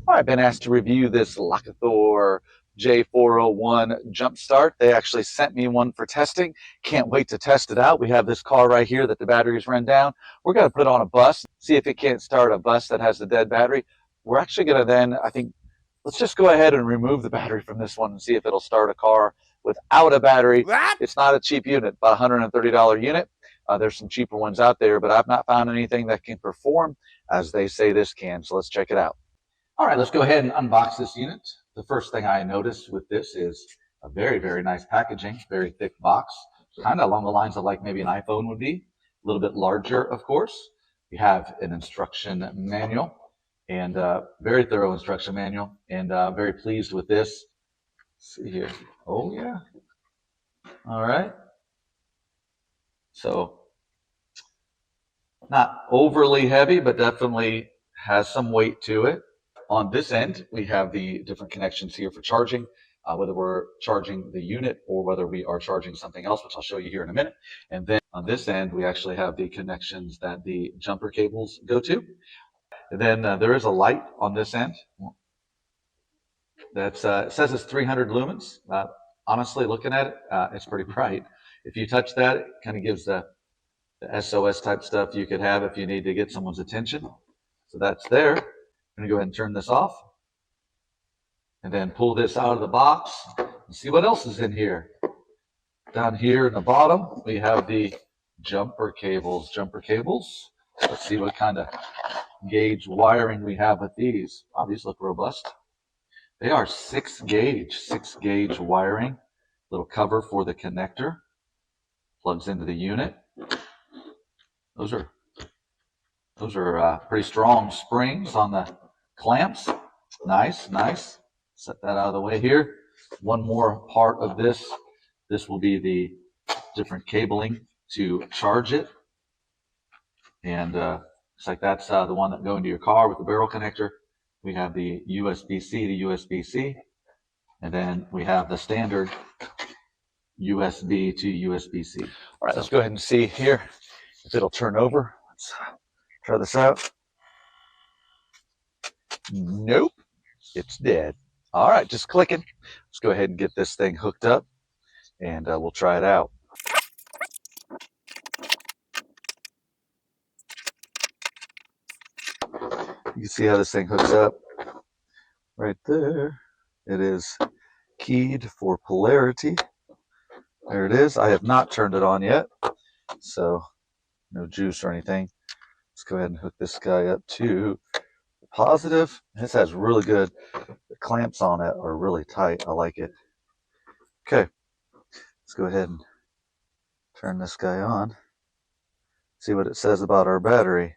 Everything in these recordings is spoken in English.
All right, I've been asked to review this Lokithor J401 jump start. They actually sent me one for testing. Can't wait to test it out. We have this car right here that the batteries run down. We're going to put it on a bus, see if it can't start a bus that has a dead battery. We're actually going to then, I think, let's just go ahead and remove the battery from this one and see if it'll start a car without a battery. It's not a cheap unit, about $130 unit. There's some cheaper ones out there, but I've not found anything that can perform as they say this can. So let's check it out. All right, let's go ahead and unbox this unit. The first thing I noticed with this is a very, very nice packaging, very thick box, kind of along the lines of like maybe an iPhone would be, a little bit larger, of course. We have an instruction manual and very thorough instruction manual, and very pleased with this. Let's see here. Oh, yeah. All right. So not overly heavy, but definitely has some weight to it. On this end, we have the different connections here for charging, whether we're charging the unit or whether we are charging something else, which I'll show you here in a minute. And then on this end, we actually have the connections that the jumper cables go to. And then there is a light on this end. That's it says it's 300 lumens. Honestly, looking at it, it's pretty bright. If you touch that, it kind of gives the SOS type stuff you could have if you need to get someone's attention. So that's there. I'm going to go ahead and turn this off and then pull this out of the box and see what else is in here. Down here in the bottom, we have the jumper cables. Let's see what kind of gauge wiring we have with these. Wow, these look robust. They are 6 gauge wiring. Little cover for the connector. Plugs into the unit. Those are pretty strong springs on the clamps. Nice. Set that out of the way here. One more part of this. This will be the different cabling to charge it. And looks like that's the one that go into your car with the barrel connector. We have the USB-C to USB-C. And then we have the standard USB to USB-C. All right, let's go ahead and see here if it'll turn over. Let's try this out. Nope, it's dead. All right, just clicking. Let's go ahead and get this thing hooked up and we'll try it out. You can see how this thing hooks up right there. It is keyed for polarity. There it is. I have not turned it on yet, so no juice or anything. Let's go ahead and hook this guy up to positive. This has really good, the clamps on it are really tight. I like it. Okay, let's go ahead and turn this guy on. See what it says about our battery.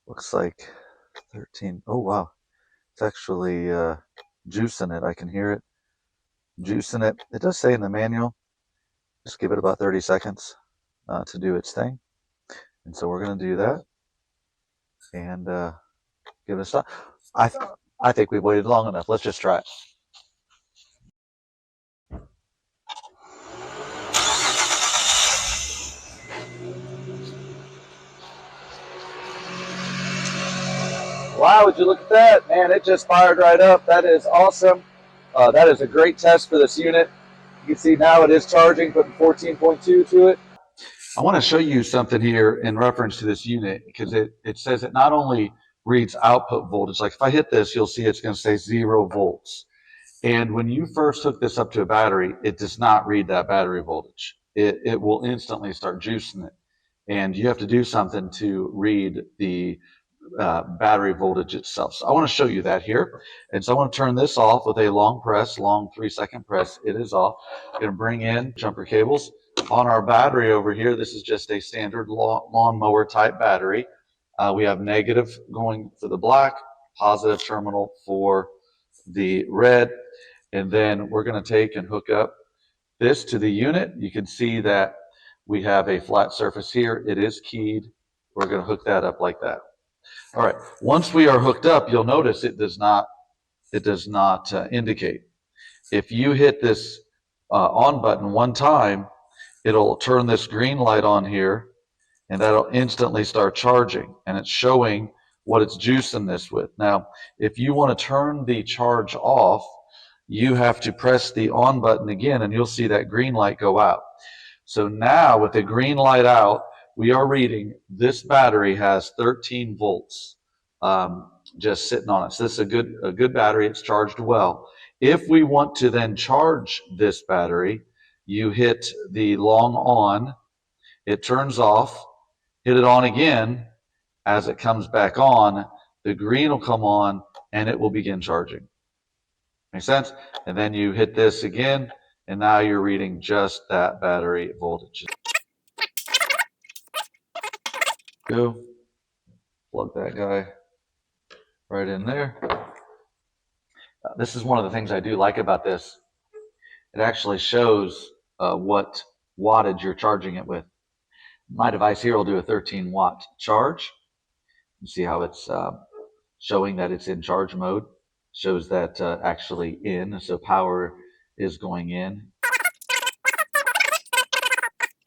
Looks like 13. Oh, wow. It's actually juicing it. I can hear it juicing it. It does say in the manual, just give it about 30 seconds to do its thing. And so we're going to do that and give it a shot. I think we've waited long enough. Let's just try it. Wow, would you look at that? Man, it just fired right up. That is awesome. That is a great test for this unit. You can see now it is charging, putting 14.2 to it. I want to show you something here in reference to this unit because it says it not only reads output voltage, like if I hit this, you'll see it's going to say 0 volts. And when you first hook this up to a battery, it does not read that battery voltage. It will instantly start juicing it. And you have to do something to read the battery voltage itself. So I want to show you that here. And so I want to turn this off with a long 3-second press. It is off. I'm going to bring in jumper cables. On our battery over here, this is just a standard lawnmower type battery. We have negative going for the black, positive terminal for the red. And then we're going to take and hook up this to the unit. You can see that we have a flat surface here. It is keyed. We're going to hook that up like that. All right, once we are hooked up, you'll notice it does not indicate. If you hit this on button one time, it'll turn this green light on here, and that'll instantly start charging, and it's showing what it's juicing this with. Now, if you want to turn the charge off, you have to press the on button again, and you'll see that green light go out. So now with the green light out, we are reading this battery has 13 volts just sitting on it. So this is a good battery. It's charged well. If we want to then charge this battery, you hit the long on, it turns off, hit it on again. As it comes back on, the green will come on and it will begin charging. Make sense? And then you hit this again, and now you're reading just that battery voltage. Go. Plug that guy right in there. This is one of the things I do like about this. It actually shows what wattage you're charging it with. My device here will do a 13 watt charge. You see how it's showing that it's in charge mode. Shows that actually in, so power is going in.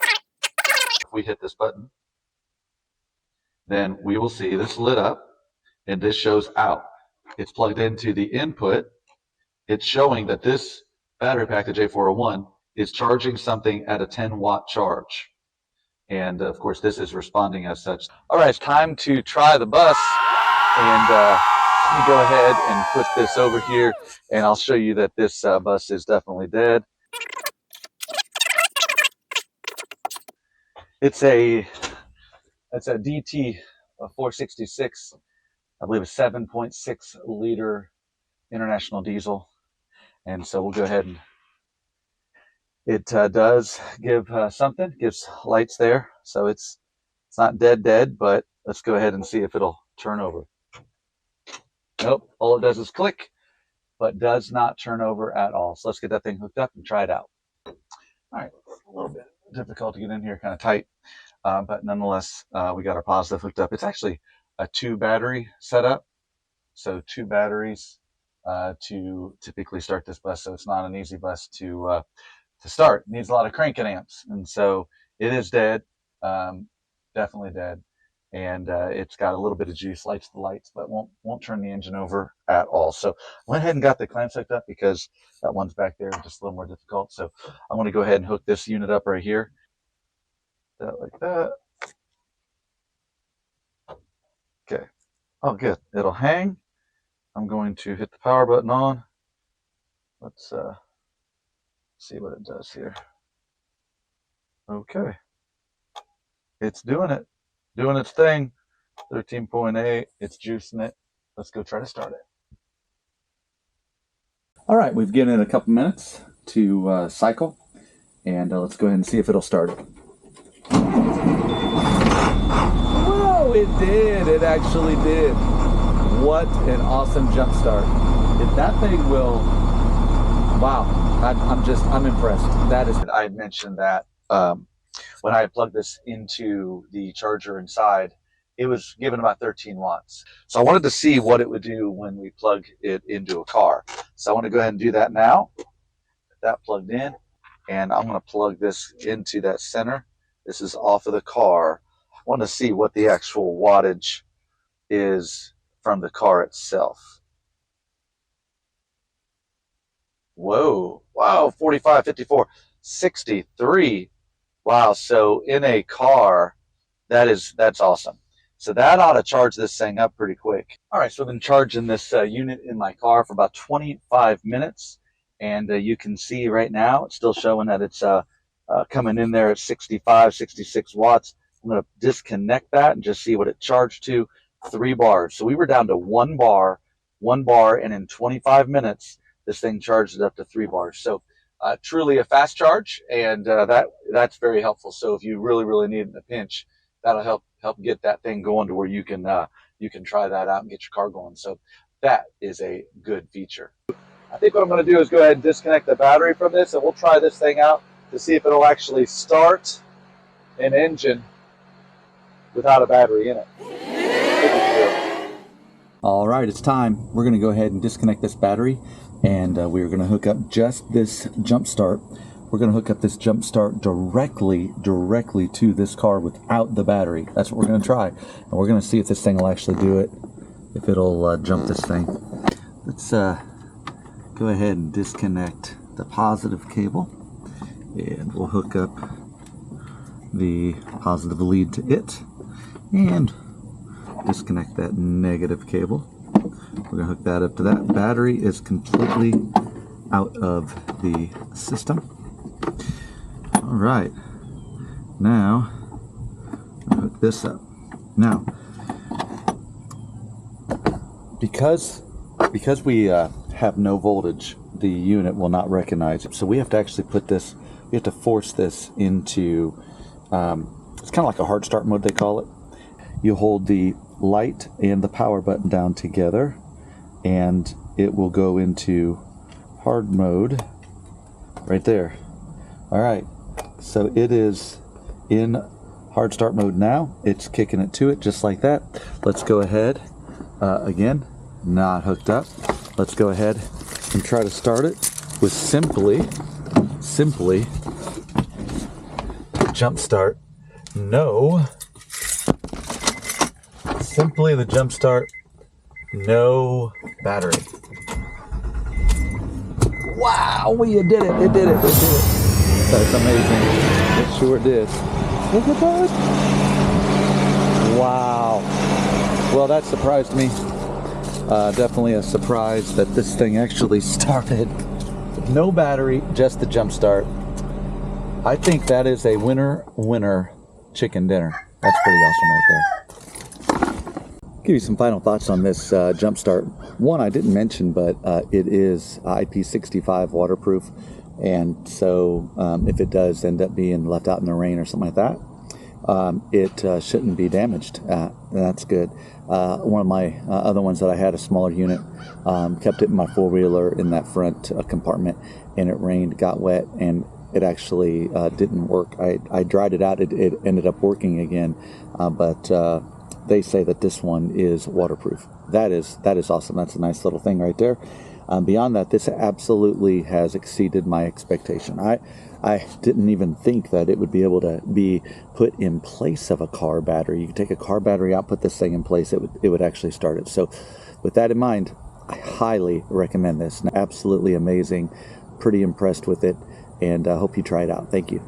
If we hit this button, then we will see this lit up, and this shows out. It's plugged into the input. It's showing that this battery pack, the J401, is charging something at a 10 watt charge. And of course, this is responding as such. All right, it's time to try the bus. And let me go ahead and put this over here, and I'll show you that this bus is definitely dead. It's a DT 466, I believe a 7.6 liter international diesel. And so we'll go ahead and it does give something, gives lights there. So it's not dead, but let's go ahead and see if it'll turn over. Nope, all it does is click, but does not turn over at all. So let's get that thing hooked up and try it out. All right, a little bit difficult to get in here, kind of tight, but nonetheless, we got our positive hooked up. It's actually a 2 battery setup, so 2 batteries to typically start this bus. So it's not an easy bus to start. It needs a lot of cranking amps, and so it is dead, definitely dead. And it's got a little bit of juice, lights the lights, but won't turn the engine over at all. So I went ahead and got the clamps hooked up because that one's back there, just a little more difficult. So I'm going to go ahead and hook this unit up right here, like that. Okay. Oh, good. It'll hang. I'm going to hit the power button on. Let's see what it does here. Okay. It's doing it. Doing its thing. 13.8, it's juicing it. Let's go try to start it. All right, we've given it a couple minutes to cycle, and let's go ahead and see if it'll start it. Whoa, it did. It actually did. What an awesome jump start. If that thing will, wow, I'm impressed. That is, I had mentioned that when I plugged this into the charger inside, it was given about 13 watts. So I wanted to see what it would do when we plug it into a car. So I want to go ahead and do that now. Get that plugged in, and I'm going to plug this into that center. This is off of the car. I want to see what the actual wattage is from the car itself. Whoa, wow, 45, 54, 63. Wow, so in a car, that's awesome. So that ought to charge this thing up pretty quick. All right, so I've been charging this unit in my car for about 25 minutes. And you can see right now, it's still showing that it's coming in there at 65, 66 watts. I'm going to disconnect that and just see what it charged to. 3 bars. So we were down to 1 bar, and in 25 minutes, this thing charged it up to 3 bars. So truly a fast charge, and that's very helpful. So if you really need it in a pinch, that'll help get that thing going to where you can try that out and get your car going. So that is a good feature. I think what I'm going to do is go ahead and disconnect the battery from this, and we'll try this thing out to see if it'll actually start an engine without a battery in it. All right, it's time. We're going to go ahead and disconnect this battery, and we're going to hook up just this jump start we're going to hook up this jump start directly to this car without the battery. That's what we're going to try. And we're going to see if this thing will actually do it, if it'll jump this thing. Let's go ahead and disconnect the positive cable, and we'll hook up the positive lead to it, and disconnect that negative cable. We're going to hook that up to that. Battery is completely out of the system. All right, now hook this up. Now, because we have no voltage, the unit will not recognize it. So we have to actually put this, we have to force this into, it's kind of like a hard start mode, they call it. You hold the light and the power button down together, and it will go into hard mode right there. All right, so it is in hard start mode now. It's kicking it to it just like that. Let's go ahead, again, not hooked up. Let's go ahead and try to start it with simply jump start. No. Simply the jump start, no battery. Wow, you did it, it did it, it did it. That's amazing, it sure did. Look at that. Wow. Well, that surprised me. Definitely a surprise that this thing actually started. No battery, just the jump start. I think that is a winner chicken dinner. That's pretty awesome right there. Give you some final thoughts on this jump start. One I didn't mention, but it is IP65 waterproof, and so if it does end up being left out in the rain or something like that, it shouldn't be damaged. That's good. One of my other ones that I had, a smaller unit, kept it in my four-wheeler in that front compartment, and it rained, got wet, and it actually didn't work. I dried it out. It ended up working again, but they say that this one is waterproof. That is awesome. That's a nice little thing right there. Beyond that, this absolutely has exceeded my expectation. I didn't even think that it would be able to be put in place of a car battery. You could take a car battery out, put this thing in place, it would actually start it. So with that in mind, I highly recommend this. Absolutely amazing. Pretty impressed with it, and I hope you try it out. Thank you.